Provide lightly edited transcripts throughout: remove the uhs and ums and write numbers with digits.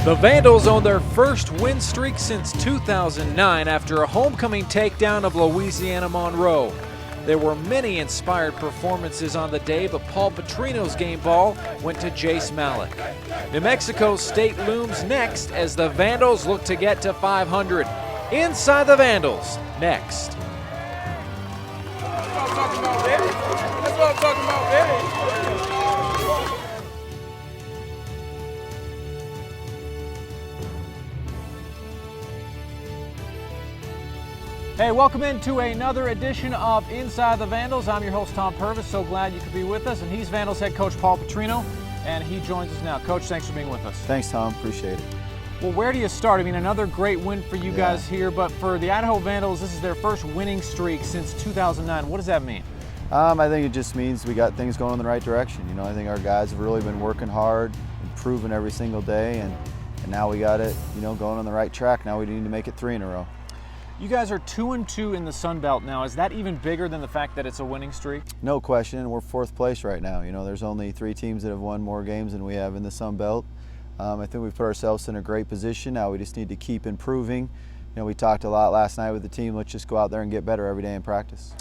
The Vandals own their first win streak since 2009 after a homecoming takedown of Louisiana Monroe. There were many inspired performances on the day, but Paul Petrino's game ball went to Jace Malik. New Mexico State looms next as the Vandals look to get to 500. Inside the Vandals, next. That's what I'm talking about, baby. That's what I'm talking about, baby. Hey, welcome into another edition of Inside the Vandals. I'm your host, Tom Purvis. So glad you could be with us. And he's Vandals head coach Paul Petrino, and he joins us now. Coach, thanks for being with us. Thanks, Tom. Appreciate it. Well, where do you start? I mean, another great win for you guys here, but for the Idaho Vandals, this is their first winning streak since 2009. What does that mean? I think it just means we got things going in the right direction. You know, I think our guys have really been working hard, improving every single day, and now we got it, going on the right track. Now we need to make it 3 in a row. You guys are 2-2 in the Sun Belt now. Is that even bigger than the fact that it's a winning streak? No question. We're 4th place right now. There's only 3 teams that have won more games than we have in the Sun Belt. I think we've put ourselves in a great position. Now we just need to keep improving. We talked a lot last night with the team. Let's just go out there and get better every day in practice.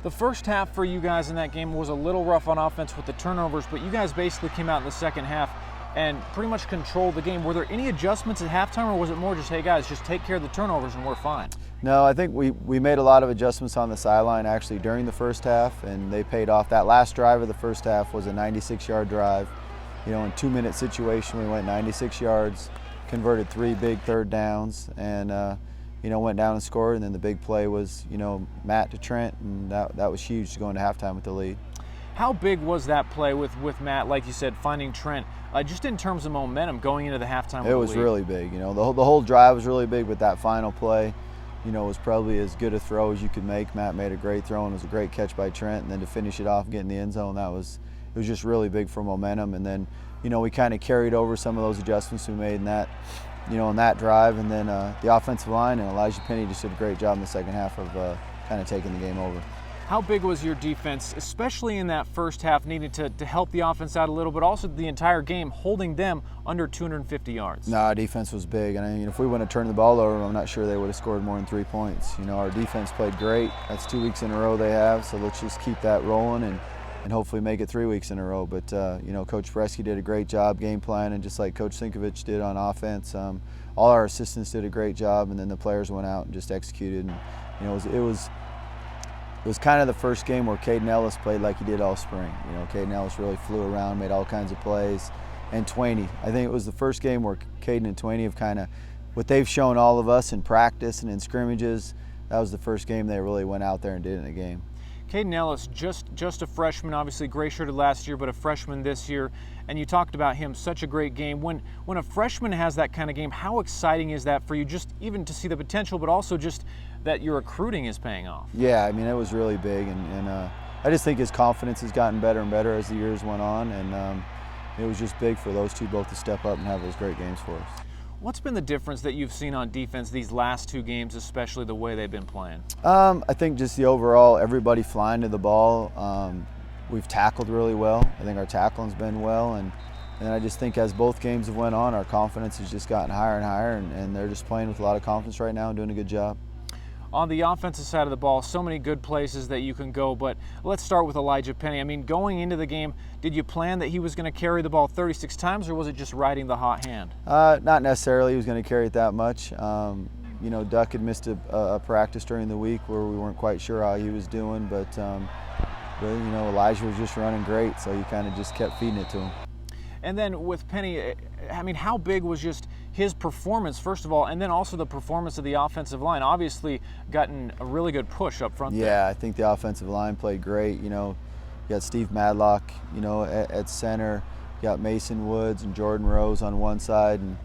The first half for you guys in that game was a little rough on offense with the turnovers, but you guys basically came out in the second half and pretty much controlled the game. Were there any adjustments at halftime, or was it more just, hey guys, just take care of the turnovers and we're fine? No, I think we made a lot of adjustments on the sideline actually during the first half, and they paid off. That last drive of the first half was a 96-yard drive. In a 2-minute situation, we went 96 yards, converted 3 big third downs, and went down and scored. And then the big play was, Matt to Trent, and that was huge to go into halftime with the lead. How big was that play with Matt, like you said, finding Trent, just in terms of momentum going into the halftime? It was really big. The whole drive was really big, but that final play, was probably as good a throw as you could make. Matt made a great throw, and it was a great catch by Trent. And then to finish it off, get in the end zone, it was just really big for momentum. And then, we kind of carried over some of those adjustments we made in that, in that drive. And then the offensive line and Elijah Penny just did a great job in the second half of kind of taking the game over. How big was your defense, especially in that first half, needing to help the offense out a little, but also the entire game, holding them under 250 yards? No, our defense was big. And if we wouldn't have turned the ball over, I'm not sure they would have scored more than 3 points. Our defense played great. That's 2 weeks in a row they have, so let's just keep that rolling and hopefully make it 3 weeks in a row. But, Coach Bresky did a great job game planning, just like Coach Sinkovich did on offense. All our assistants did a great job, and then the players went out and just executed. And, it was kind of the first game where Caden Ellis played like he did all spring. Caden Ellis really flew around, made all kinds of plays. And Twaney, I think it was the first game where Caden and Twaney have kind of, what they've shown all of us in practice and in scrimmages, that was the first game they really went out there and did in a game. Caden Ellis, just a freshman, obviously gray-shirted last year, but a freshman this year. And you talked about him, such a great game. When a freshman has that kind of game, how exciting is that for you, just even to see the potential, but also just that your recruiting is paying off? Yeah, it was really big, and I just think his confidence has gotten better and better as the years went on, and it was just big for those two both to step up and have those great games for us. What's been the difference that you've seen on defense these last 2 games, especially the way they've been playing? I think just the overall, everybody flying to the ball. We've tackled really well. I think our tackling's been well, and I just think as both games have went on, our confidence has just gotten higher and higher, and they're just playing with a lot of confidence right now and doing a good job. On the offensive side of the ball, so many good places that you can go, but let's start with Elijah Penny. I mean, going into the game, did you plan that he was going to carry the ball 36 times, or was it just riding the hot hand? Not necessarily. He was going to carry it that much. Duck had missed a practice during the week where we weren't quite sure how he was doing, but Elijah was just running great, so you kind of just kept feeding it to him. And then with Penny, I mean, how big was just his performance, first of all, and then also the performance of the offensive line? Obviously gotten a really good push up front there. Yeah, I think the offensive line played great. You got Steve Madlock, at center. You got Mason Woods and Jordan Rose on one side, and,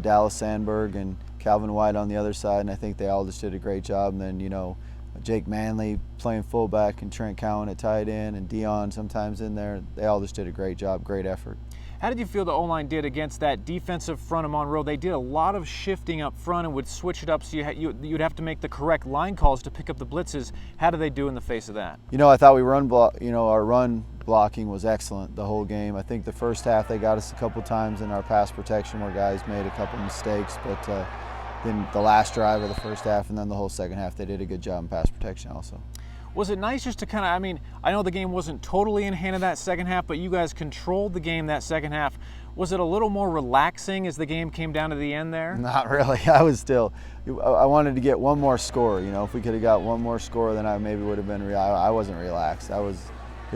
Dallas Sandberg and Calvin White on the other side, and I think they all just did a great job. And then, Jake Manley playing fullback and Trent Cowan at tight end and Dion sometimes in there. They all just did a great job, great effort. How did you feel the O-line did against that defensive front of Monroe? They did a lot of shifting up front and would switch it up, so you'd have to make the correct line calls to pick up the blitzes. How did they do in the face of that? You know, I thought our run blocking was excellent the whole game. I think the first half they got us a couple times in our pass protection where guys made a couple mistakes, but then the last drive of the first half and then the whole second half they did a good job in pass protection also. Was it nice just to kind of, I mean, I know the game wasn't totally in hand in that second half, but you guys controlled the game that second half. Was it a little more relaxing as the game came down to the end there? Not really. I wanted to get one more score. You know, if we could have got one more score, then I maybe would have been I wasn't relaxed. It was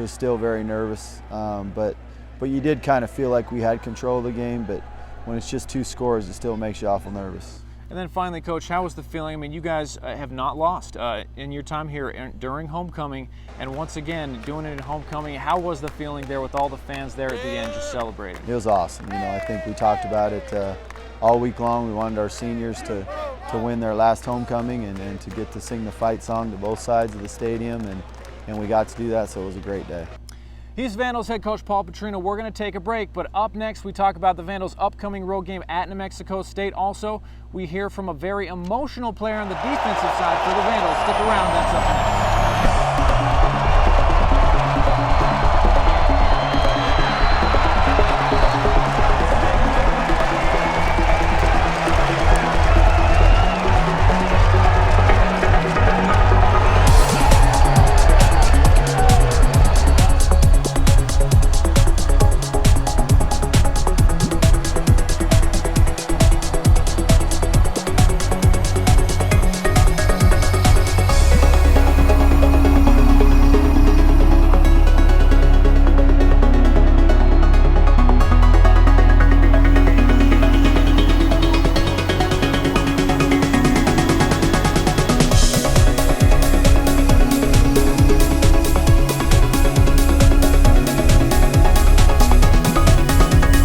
still very nervous, but you did kind of feel like we had control of the game, but when it's just 2 scores, it still makes you awful nervous. And then finally, Coach, how was the feeling? I mean, you guys have not lost in your time here during homecoming, and once again, doing it in homecoming. How was the feeling there with all the fans there at the end just celebrating? It was awesome. You know, I think we talked about it all week long. We wanted our seniors to win their last homecoming and to get to sing the fight song to both sides of the stadium, and we got to do that, so it was a great day. He's Vandals head coach Paul Petrino. We're going to take a break, but up next we talk about the Vandals' upcoming road game at New Mexico State. Also, we hear from a very emotional player on the defensive side for the Vandals. Stick around, that's up next.